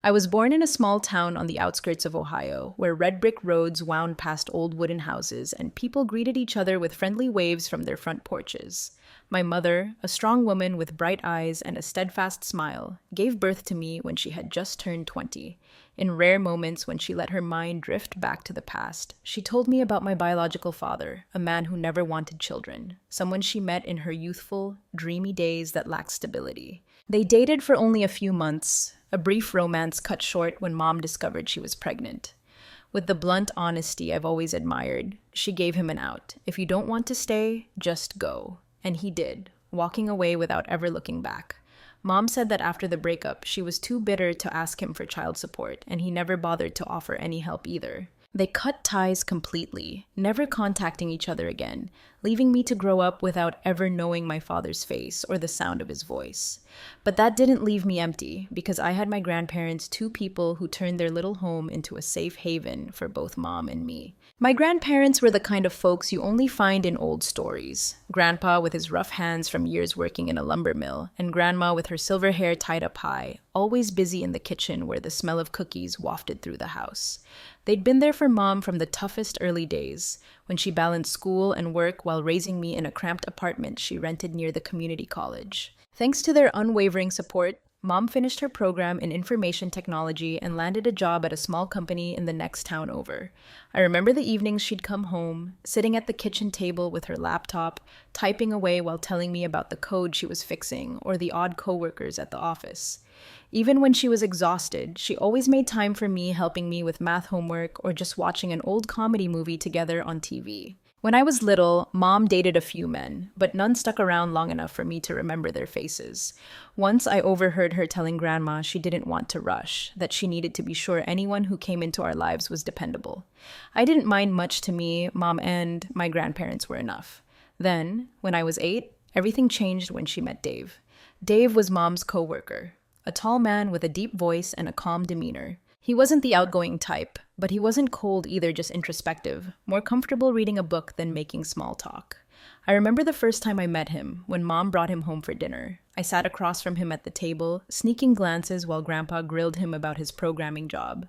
I was born in a small town on the outskirts of Ohio, where red brick roads wound past old wooden houses and people greeted each other with friendly waves from their front porches. My mother, a strong woman with bright eyes and a steadfast smile, gave birth to me when she had just turned 20. In rare moments when she let her mind drift back to the past, she told me about my biological father, a man who never wanted children, someone she met in her youthful, dreamy days that lacked stability. They dated for only a few months, a brief romance cut short when mom discovered she was pregnant. With the blunt honesty I've always admired, she gave him an out. If you don't want to stay, just go. And he did, walking away without ever looking back. Mom said that after the breakup, she was too bitter to ask him for child support, and he never bothered to offer any help either. They cut ties completely, never contacting each other again, leaving me to grow up without ever knowing my father's face or the sound of his voice. But that didn't leave me empty, because I had my grandparents, two people who turned their little home into a safe haven for both mom and me. My grandparents were the kind of folks you only find in old stories. Grandpa with his rough hands from years working in a lumber mill, and grandma with her silver hair tied up high, always busy in the kitchen where the smell of cookies wafted through the house. They'd been there for mom from the toughest early days, when she balanced school and work while raising me in a cramped apartment she rented near the community college. Thanks to their unwavering support, mom finished her program in information technology and landed a job at a small company in the next town over. I remember the evenings she'd come home, sitting at the kitchen table with her laptop, typing away while telling me about the code she was fixing or the odd coworkers at the office. Even when she was exhausted, she always made time for me, helping me with math homework or just watching an old comedy movie together on TV. When I was little, mom dated a few men, but none stuck around long enough for me to remember their faces. Once I overheard her telling grandma she didn't want to rush, that she needed to be sure anyone who came into our lives was dependable. I didn't mind much. To me, mom and my grandparents were enough. Then, when I was 8, everything changed when she met Dave. Dave was mom's coworker, a tall man with a deep voice and a calm demeanor. He wasn't the outgoing type, but he wasn't cold either, just introspective, more comfortable reading a book than making small talk. I remember the first time I met him, when mom brought him home for dinner. I sat across from him at the table, sneaking glances while grandpa grilled him about his programming job.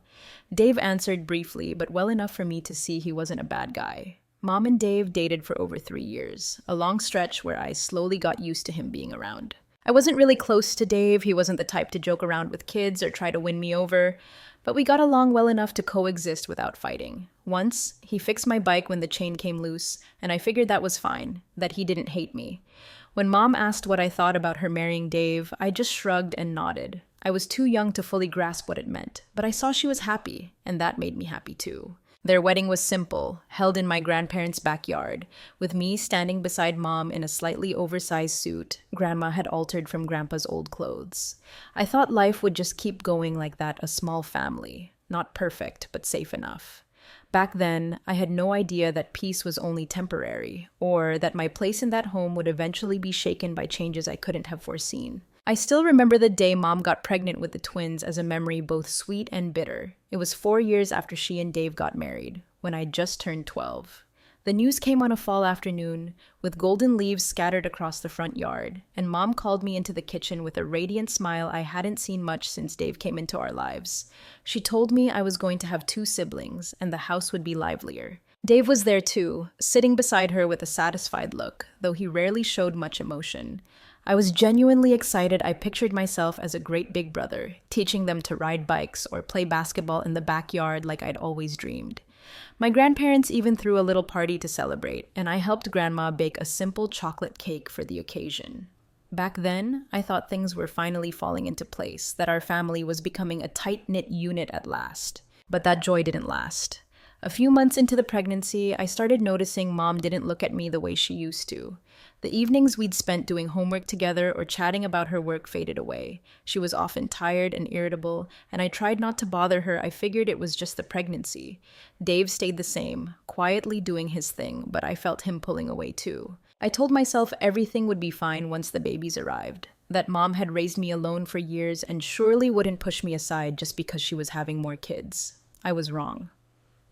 Dave answered briefly, but well enough for me to see he wasn't a bad guy. Mom and Dave dated for over 3 years, a long stretch where I slowly got used to him being around. I wasn't really close to Dave. He wasn't the type to joke around with kids or try to win me over, but we got along well enough to coexist without fighting. Once, he fixed my bike when the chain came loose, and I figured that was fine, that he didn't hate me. When mom asked what I thought about her marrying Dave, I just shrugged and nodded. I was too young to fully grasp what it meant, but I saw she was happy, and that made me happy too. Their wedding was simple, held in my grandparents' backyard, with me standing beside mom in a slightly oversized suit grandma had altered from grandpa's old clothes. I thought life would just keep going like that, a small family. Not perfect, but safe enough. Back then, I had no idea that peace was only temporary, or that my place in that home would eventually be shaken by changes I couldn't have foreseen. I still remember the day mom got pregnant with the twins as a memory both sweet and bitter. It was 4 years after she and Dave got married, when I just turned 12. The news came on a fall afternoon, with golden leaves scattered across the front yard, and mom called me into the kitchen with a radiant smile I hadn't seen much since Dave came into our lives. She told me I was going to have 2 siblings, and the house would be livelier. Dave was there too, sitting beside her with a satisfied look, though he rarely showed much emotion. I was genuinely excited. I pictured myself as a great big brother, teaching them to ride bikes or play basketball in the backyard like I'd always dreamed. My grandparents even threw a little party to celebrate, and I helped grandma bake a simple chocolate cake for the occasion. Back then, I thought things were finally falling into place, that our family was becoming a tight-knit unit at last. But that joy didn't last. A few months into the pregnancy, I started noticing mom didn't look at me the way she used to. The evenings we'd spent doing homework together or chatting about her work faded away. She was often tired and irritable, and I tried not to bother her. I figured it was just the pregnancy. Dave stayed the same, quietly doing his thing, but I felt him pulling away too. I told myself everything would be fine once the babies arrived, that mom had raised me alone for years and surely wouldn't push me aside just because she was having more kids. I was wrong.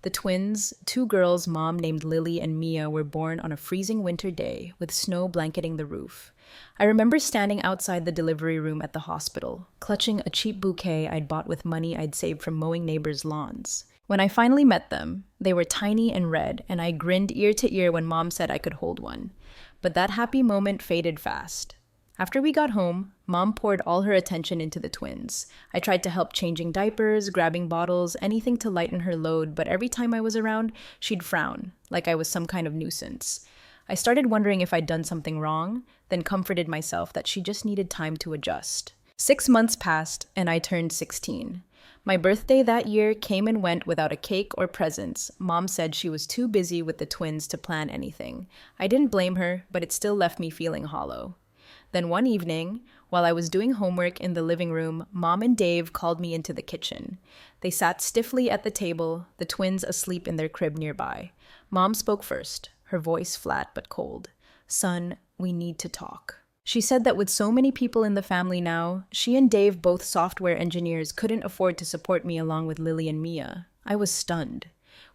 The twins, two girls Mom named Lily and Mia, were born on a freezing winter day with snow blanketing the roof. I remember standing outside the delivery room at the hospital, clutching a cheap bouquet I'd bought with money I'd saved from mowing neighbors' lawns. When I finally met them, they were tiny and red, and I grinned ear to ear when Mom said I could hold one. But that happy moment faded fast. After we got home, Mom poured all her attention into the twins. I tried to help changing diapers, grabbing bottles, anything to lighten her load, but every time I was around, she'd frown, like I was some kind of nuisance. I started wondering if I'd done something wrong, then comforted myself that she just needed time to adjust. 6 months passed, and I turned 16. My birthday that year came and went without a cake or presents. Mom said she was too busy with the twins to plan anything. I didn't blame her, but it still left me feeling hollow. Then one evening, while I was doing homework in the living room, Mom and Dave called me into the kitchen. They sat stiffly at the table, the twins asleep in their crib nearby. Mom spoke first, her voice flat but cold. "Son, we need to talk." She said that with so many people in the family now, she and Dave, both software engineers, couldn't afford to support me along with Lily and Mia. I was stunned.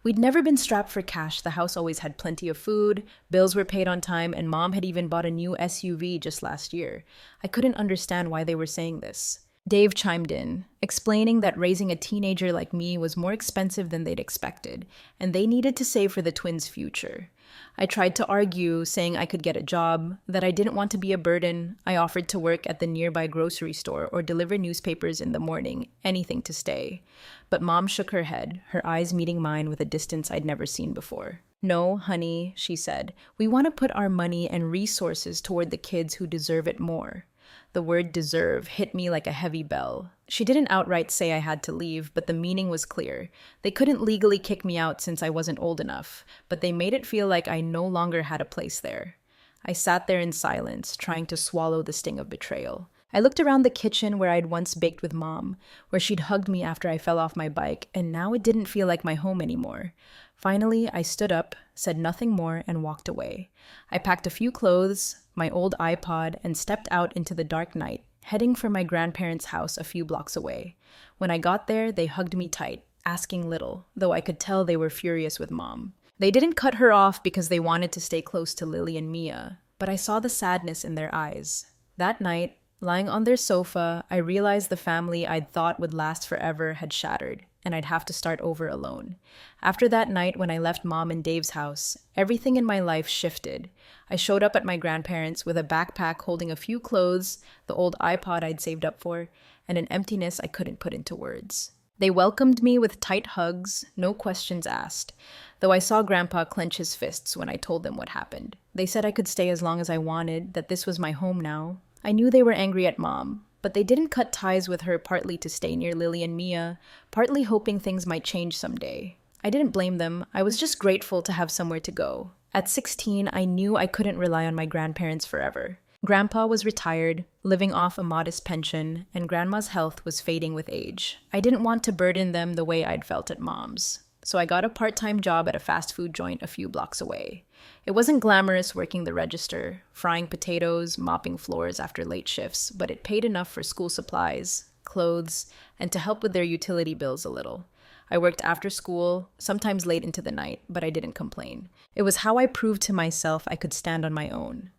We'd never been strapped for cash. The house always had plenty of food, bills were paid on time, and Mom had even bought a new SUV just last year. I couldn't understand why they were saying this. Dave chimed in, explaining that raising a teenager like me was more expensive than they'd expected, and they needed to save for the twins' future. I tried to argue, saying I could get a job, that I didn't want to be a burden. I offered to work at the nearby grocery store or deliver newspapers in the morning, anything to stay. But Mom shook her head, her eyes meeting mine with a distance I'd never seen before. "No, honey," she said, "we want to put our money and resources toward the kids who deserve it more." The word deserve hit me like a heavy bell. She didn't outright say I had to leave, but the meaning was clear. They couldn't legally kick me out since I wasn't old enough, but they made it feel like I no longer had a place there. I sat there in silence, trying to swallow the sting of betrayal. I looked around the kitchen where I'd once baked with Mom, where she'd hugged me after I fell off my bike, and now it didn't feel like my home anymore. Finally, I stood up, said nothing more, and walked away. I packed a few clothes, my old iPod, and stepped out into the dark night, heading for my grandparents' house a few blocks away. When I got there, they hugged me tight, asking little, though I could tell they were furious with Mom. They didn't cut her off because they wanted to stay close to Lily and Mia, but I saw the sadness in their eyes. That night, lying on their sofa, I realized the family I'd thought would last forever had shattered, and I'd have to start over alone. After that night when I left Mom and Dave's house, everything in my life shifted. I showed up at my grandparents' with a backpack holding a few clothes, the old iPod I'd saved up for, and an emptiness I couldn't put into words. They welcomed me with tight hugs, no questions asked, though I saw Grandpa clench his fists when I told them what happened. They said I could stay as long as I wanted, that this was my home now. I knew they were angry at Mom, but they didn't cut ties with her partly to stay near Lily and Mia, partly hoping things might change someday. I didn't blame them. I was just grateful to have somewhere to go. At 16, I knew I couldn't rely on my grandparents forever. Grandpa was retired, living off a modest pension, and Grandma's health was fading with age. I didn't want to burden them the way I'd felt at Mom's, so I got a part-time job at a fast food joint a few blocks away. It wasn't glamorous working the register, frying potatoes, mopping floors after late shifts, but it paid enough for school supplies, clothes, and to help with their utility bills a little. I worked after school, sometimes late into the night, but I didn't complain. It was how I proved to myself I could stand on my own.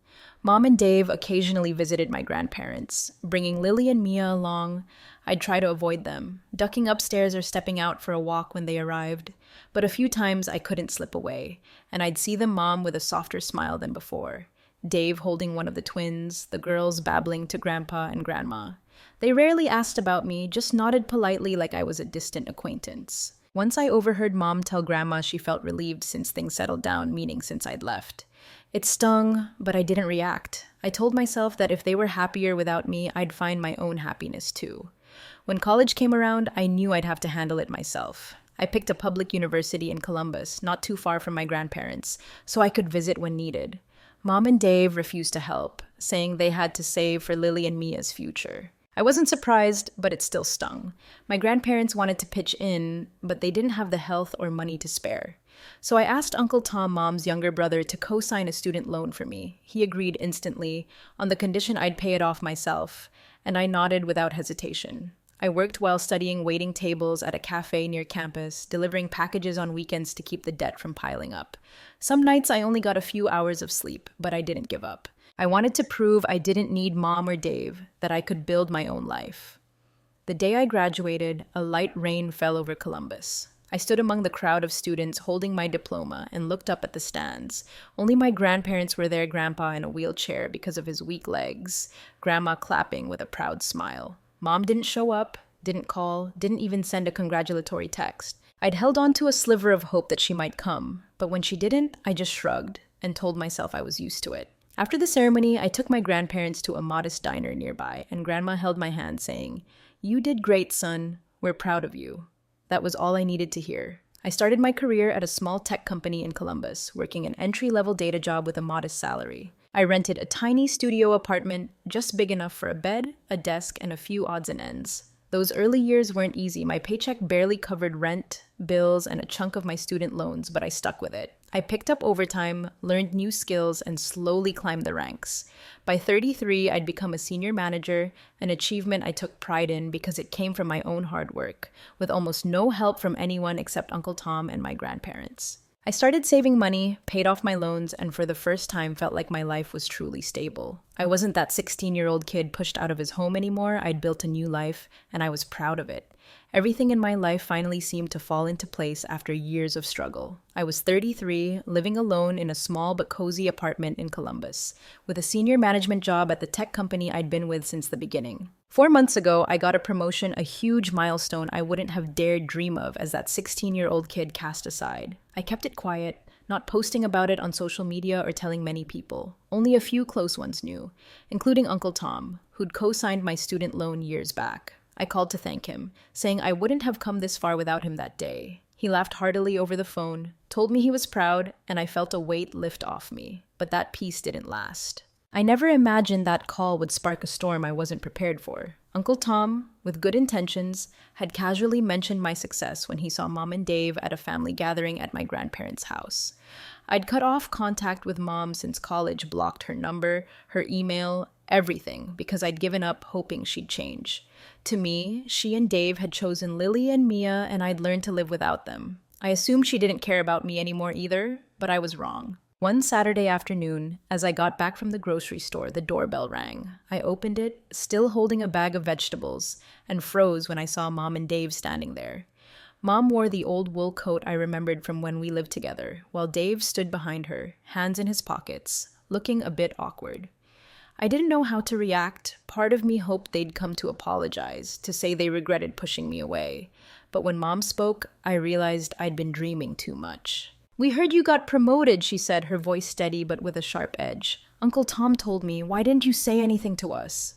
Mom and Dave occasionally visited my grandparents, bringing Lily and Mia along. I'd try to avoid them, ducking upstairs or stepping out for a walk when they arrived. But a few times I couldn't slip away, and I'd see them Mom with a softer smile than before, Dave holding one of the twins, the girls babbling to Grandpa and Grandma. They rarely asked about me, just nodded politely like I was a distant acquaintance. Once I overheard Mom tell Grandma she felt relieved since things settled down, meaning since I'd left. It stung, but I didn't react. I told myself that if they were happier without me, I'd find my own happiness too. When college came around, I knew I'd have to handle it myself. I picked a public university in Columbus, not too far from my grandparents, so I could visit when needed. Mom and Dave refused to help, saying they had to save for Lily and Mia's future. I wasn't surprised, but it still stung. My grandparents wanted to pitch in, but they didn't have the health or money to spare. So I asked Uncle Tom, Mom's younger brother, to co-sign a student loan for me. He agreed instantly, on the condition I'd pay it off myself, and I nodded without hesitation. I worked while studying waiting tables at a cafe near campus, delivering packages on weekends to keep the debt from piling up. Some nights I only got a few hours of sleep, but I didn't give up. I wanted to prove I didn't need Mom or Dave, that I could build my own life. The day I graduated, a light rain fell over Columbus. I stood among the crowd of students holding my diploma and looked up at the stands. Only my grandparents were there, Grandpa in a wheelchair because of his weak legs, Grandma clapping with a proud smile. Mom didn't show up, didn't call, didn't even send a congratulatory text. I'd held on to a sliver of hope that she might come, but when she didn't, I just shrugged and told myself I was used to it. After the ceremony, I took my grandparents to a modest diner nearby, and Grandma held my hand saying, "You did great, son. We're proud of you." That was all I needed to hear. I started my career at a small tech company in Columbus, working an entry-level data job with a modest salary. I rented a tiny studio apartment, just big enough for a bed, a desk, and a few odds and ends. Those early years weren't easy. My paycheck barely covered rent, bills, and a chunk of my student loans, but I stuck with it. I picked up overtime, learned new skills, and slowly climbed the ranks. By 33, I'd become a senior manager, an achievement I took pride in because it came from my own hard work, with almost no help from anyone except Uncle Tom and my grandparents. I started saving money, paid off my loans, and for the first time felt like my life was truly stable. I wasn't that 16-year-old kid pushed out of his home anymore. I'd built a new life, and I was proud of it. Everything in my life finally seemed to fall into place after years of struggle. I was 33, living alone in a small but cozy apartment in Columbus, with a senior management job at the tech company I'd been with since the beginning. 4 months ago, I got a promotion, a huge milestone I wouldn't have dared dream of as that 16-year-old kid cast aside. I kept it quiet, not posting about it on social media or telling many people. Only a few close ones knew, including Uncle Tom, who'd co-signed my student loan years back. I called to thank him, saying I wouldn't have come this far without him that day. He laughed heartily over the phone, told me he was proud, and I felt a weight lift off me. But that peace didn't last. I never imagined that call would spark a storm I wasn't prepared for. Uncle Tom, with good intentions, had casually mentioned my success when he saw Mom and Dave at a family gathering at my grandparents' house. I'd cut off contact with Mom since college blocked her number, her email, everything, because I'd given up hoping she'd change. To me, she and Dave had chosen Lily and Mia, and I'd learned to live without them. I assumed she didn't care about me anymore either, but I was wrong. One Saturday afternoon, as I got back from the grocery store, the doorbell rang. I opened it, still holding a bag of vegetables, and froze when I saw Mom and Dave standing there. Mom wore the old wool coat I remembered from when we lived together, while Dave stood behind her, hands in his pockets, looking a bit awkward. I didn't know how to react. Part of me hoped they'd come to apologize, to say they regretted pushing me away. But when Mom spoke, I realized I'd been dreaming too much. "We heard you got promoted," she said, her voice steady but with a sharp edge. "Uncle Tom told me. Why didn't you say anything to us?"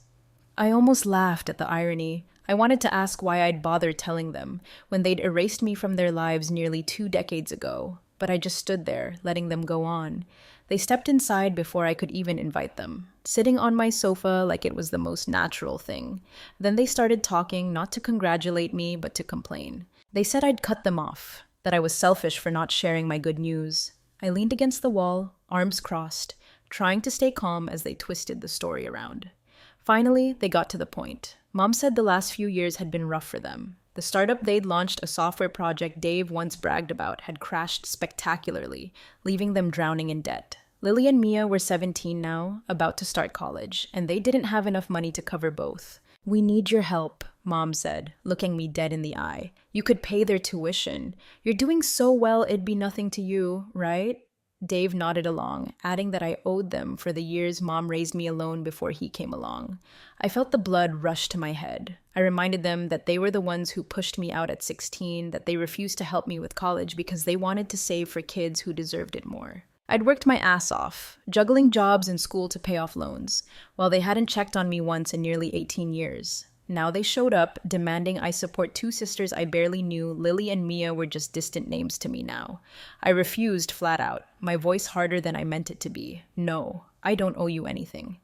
I almost laughed at the irony. I wanted to ask why I'd bothered telling them, when they'd erased me from their lives nearly 2 decades ago. But I just stood there, letting them go on. They stepped inside before I could even invite them, sitting on my sofa like it was the most natural thing. Then they started talking, not to congratulate me, but to complain. They said I'd cut them off, that I was selfish for not sharing my good news. I leaned against the wall, arms crossed, trying to stay calm as they twisted the story around. Finally, they got to the point. Mom said the last few years had been rough for them. The startup they'd launched, a software project Dave once bragged about, had crashed spectacularly, leaving them drowning in debt. Lily and Mia were 17 now, about to start college, and they didn't have enough money to cover both. "We need your help," Mom said, looking me dead in the eye. "You could pay their tuition. You're doing so well it'd be nothing to you, right?" Dave nodded along, adding that I owed them for the years Mom raised me alone before he came along. I felt the blood rush to my head. I reminded them that they were the ones who pushed me out at 16, that they refused to help me with college because they wanted to save for kids who deserved it more. I'd worked my ass off, juggling jobs and school to pay off loans, while they hadn't checked on me once in nearly 18 years. Now they showed up, demanding I support 2 sisters I barely knew. Lily and Mia were just distant names to me now. I refused flat out, my voice harder than I meant it to be. "No, I don't owe you anything."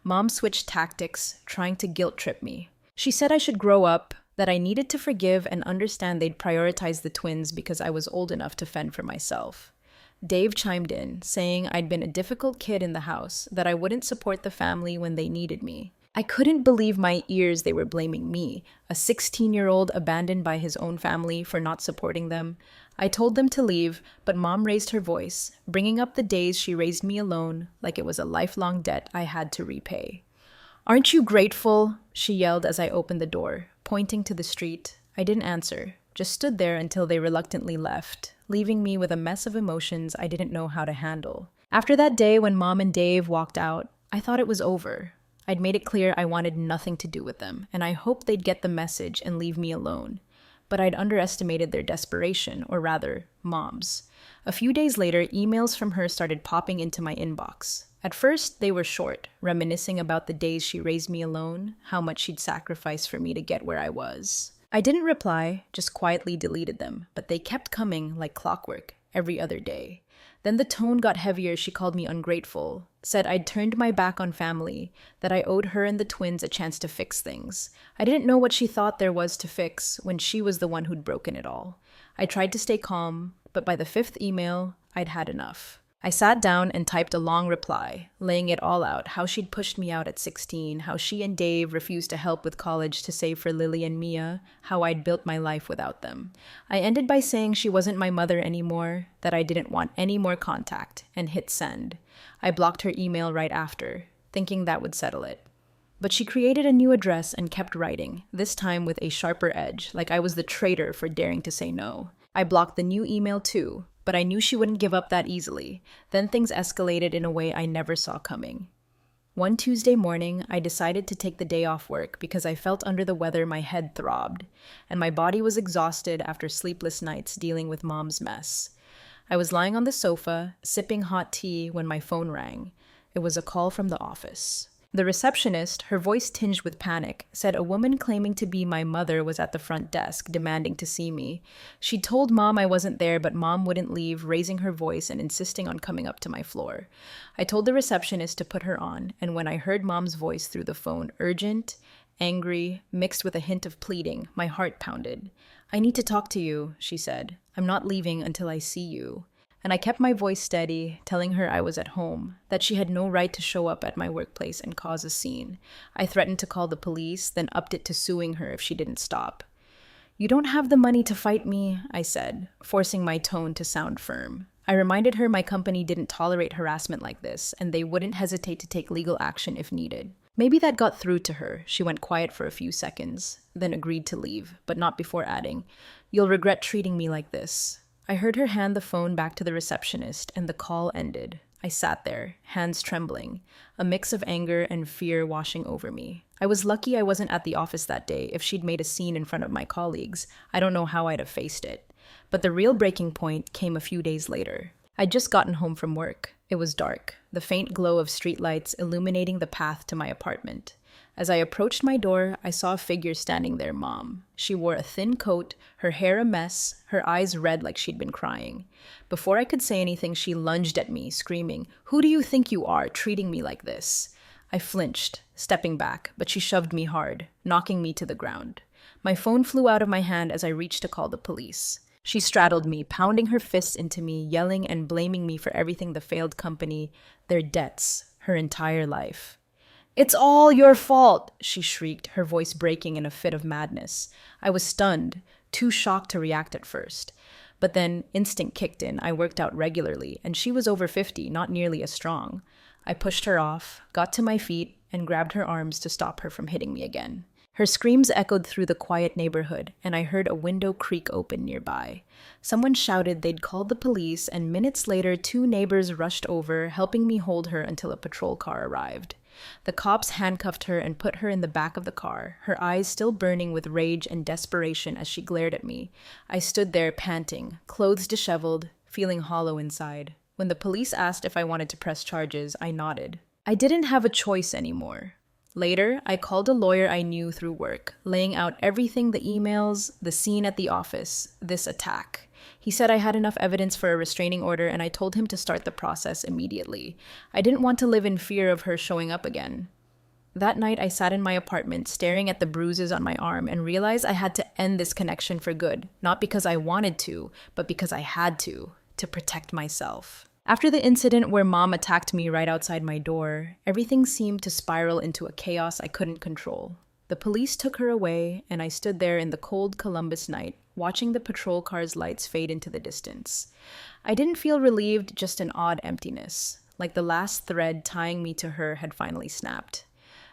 Mom switched tactics, trying to guilt trip me. She said I should grow up, that I needed to forgive and understand they'd prioritize the twins because I was old enough to fend for myself. Dave chimed in, saying I'd been a difficult kid in the house, that I wouldn't support the family when they needed me. I couldn't believe my ears. They were blaming me, a 16-year-old abandoned by his own family, for not supporting them. I told them to leave, but Mom raised her voice, bringing up the days she raised me alone like it was a lifelong debt I had to repay. "Aren't you grateful?" she yelled as I opened the door, pointing to the street. I didn't answer, just stood there until they reluctantly left, leaving me with a mess of emotions I didn't know how to handle. After that day when Mom and Dave walked out, I thought it was over. I'd made it clear I wanted nothing to do with them, and I hoped they'd get the message and leave me alone. But I'd underestimated their desperation, or rather, Mom's. A few days later, emails from her started popping into my inbox. At first, they were short, reminiscing about the days she raised me alone, how much she'd sacrificed for me to get where I was. I didn't reply, just quietly deleted them, but they kept coming like clockwork, every other day. Then the tone got heavier. She called me ungrateful, said I'd turned my back on family, that I owed her and the twins a chance to fix things. I didn't know what she thought there was to fix when she was the one who'd broken it all. I tried to stay calm, but by the fifth email, I'd had enough. I sat down and typed a long reply, laying it all out, how she'd pushed me out at 16, how she and Dave refused to help with college to save for Lily and Mia, how I'd built my life without them. I ended by saying she wasn't my mother anymore, that I didn't want any more contact, and hit send. I blocked her email right after, thinking that would settle it. But she created a new address and kept writing, this time with a sharper edge, like I was the traitor for daring to say no. I blocked the new email too, but I knew she wouldn't give up that easily. Then things escalated in a way I never saw coming. One Tuesday morning, I decided to take the day off work because I felt under the weather. My head throbbed, and my body was exhausted after sleepless nights dealing with Mom's mess. I was lying on the sofa, sipping hot tea when my phone rang. It was a call from the office. The receptionist, her voice tinged with panic, said a woman claiming to be my mother was at the front desk, demanding to see me. She told Mom I wasn't there, but Mom wouldn't leave, raising her voice and insisting on coming up to my floor. I told the receptionist to put her on, and when I heard Mom's voice through the phone, urgent, angry, mixed with a hint of pleading, my heart pounded. "I need to talk to you," she said. "I'm not leaving until I see you." And I kept my voice steady, telling her I was at home, that she had no right to show up at my workplace and cause a scene. I threatened to call the police, then upped it to suing her if she didn't stop. "You don't have the money to fight me," I said, forcing my tone to sound firm. I reminded her my company didn't tolerate harassment like this, and they wouldn't hesitate to take legal action if needed. Maybe that got through to her. She went quiet for a few seconds, then agreed to leave, but not before adding, "You'll regret treating me like this." I heard her hand the phone back to the receptionist, and the call ended. I sat there, hands trembling, a mix of anger and fear washing over me. I was lucky I wasn't at the office that day. If she'd made a scene in front of my colleagues, I don't know how I'd have faced it. But the real breaking point came a few days later. I'd just gotten home from work. It was dark, the faint glow of streetlights illuminating the path to my apartment. As I approached my door, I saw a figure standing there, Mom. She wore a thin coat, her hair a mess, her eyes red like she'd been crying. Before I could say anything, she lunged at me, screaming, "Who do you think you are, treating me like this?" I flinched, stepping back, but she shoved me hard, knocking me to the ground. My phone flew out of my hand as I reached to call the police. She straddled me, pounding her fists into me, yelling and blaming me for everything: the failed company, their debts, her entire life. "It's all your fault," she shrieked, her voice breaking in a fit of madness. I was stunned, too shocked to react at first. But then instinct kicked in. I worked out regularly, and she was over 50, not nearly as strong. I pushed her off, got to my feet, and grabbed her arms to stop her from hitting me again. Her screams echoed through the quiet neighborhood, and I heard a window creak open nearby. Someone shouted they'd called the police, and minutes later, 2 neighbors rushed over, helping me hold her until a patrol car arrived. The cops handcuffed her and put her in the back of the car, her eyes still burning with rage and desperation as she glared at me. I stood there panting, clothes disheveled, feeling hollow inside. When the police asked if I wanted to press charges, I nodded. I didn't have a choice anymore. Later, I called a lawyer I knew through work, laying out everything: the emails, the scene at the office, this attack. He said I had enough evidence for a restraining order, and I told him to start the process immediately. I didn't want to live in fear of her showing up again. That night, I sat in my apartment, staring at the bruises on my arm, and realized I had to end this connection for good, not because I wanted to, but because I had to protect myself. After the incident where mom attacked me right outside my door, everything seemed to spiral into a chaos I couldn't control. The police took her away, and I stood there in the cold Columbus night, watching the patrol car's lights fade into the distance. I didn't feel relieved, just an odd emptiness, like the last thread tying me to her had finally snapped.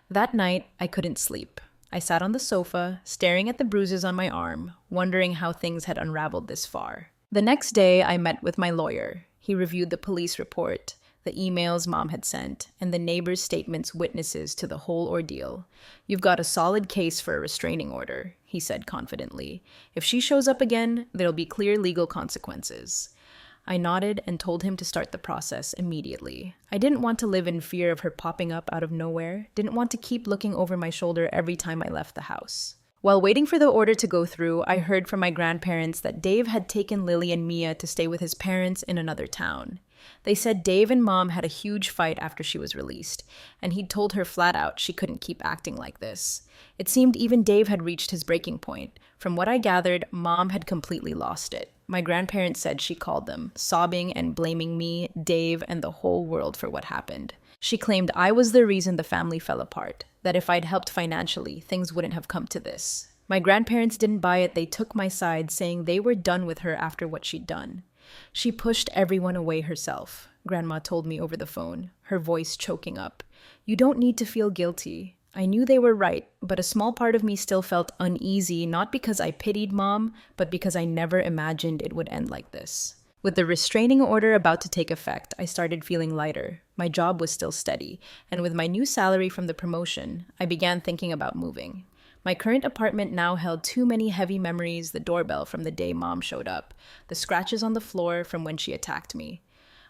That night, I couldn't sleep. I sat on the sofa, staring at the bruises on my arm, wondering how things had unraveled this far. The next day, I met with my lawyer. He reviewed the police report, the emails mom had sent, and the neighbors' statements witnesses to the whole ordeal. "You've got a solid case for a restraining order," he said confidently. "If she shows up again, there'll be clear legal consequences." I nodded and told him to start the process immediately. I didn't want to live in fear of her popping up out of nowhere, didn't want to keep looking over my shoulder every time I left the house. While waiting for the order to go through, I heard from my grandparents that Dave had taken Lily and Mia to stay with his parents in another town. They said Dave and mom had a huge fight after she was released, and he'd told her flat out she couldn't keep acting like this. It seemed even Dave had reached his breaking point. From what I gathered, mom had completely lost it. My grandparents said she called them, sobbing and blaming me, Dave, and the whole world for what happened. She claimed I was the reason the family fell apart, that if I'd helped financially, things wouldn't have come to this. My grandparents didn't buy it. They took my side, saying they were done with her after what she'd done. "She pushed everyone away herself," Grandma told me over the phone, her voice choking up. "You don't need to feel guilty." I knew they were right, but a small part of me still felt uneasy, not because I pitied mom, but because I never imagined it would end like this. With the restraining order about to take effect, I started feeling lighter. My job was still steady, and with my new salary from the promotion, I began thinking about moving. My current apartment now held too many heavy memories: the doorbell from the day mom showed up, the scratches on the floor from when she attacked me.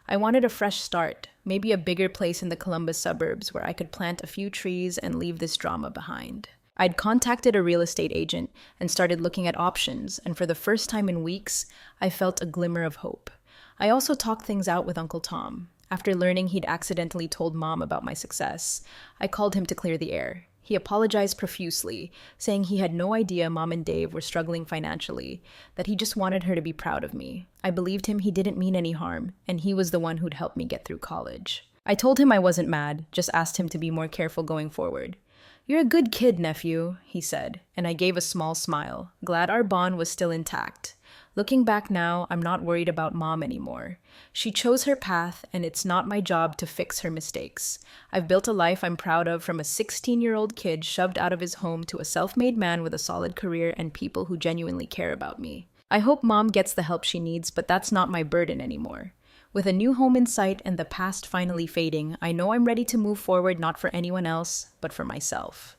I wanted a fresh start, maybe a bigger place in the Columbus suburbs where I could plant a few trees and leave this drama behind. I'd contacted a real estate agent and started looking at options, and for the first time in weeks, I felt a glimmer of hope. I also talked things out with Uncle Tom. After learning he'd accidentally told mom about my success, I called him to clear the air. He apologized profusely, saying he had no idea mom and Dave were struggling financially, that he just wanted her to be proud of me. I believed him. He didn't mean any harm, and he was the one who'd helped me get through college. I told him I wasn't mad, just asked him to be more careful going forward. "You're a good kid, nephew," he said, and I gave a small smile, glad our bond was still intact. Looking back now, I'm not worried about mom anymore. She chose her path, and it's not my job to fix her mistakes. I've built a life I'm proud of, from a 16-year-old kid shoved out of his home to a self-made man with a solid career and people who genuinely care about me. I hope mom gets the help she needs, but that's not my burden anymore. With a new home in sight and the past finally fading, I know I'm ready to move forward, not for anyone else, but for myself.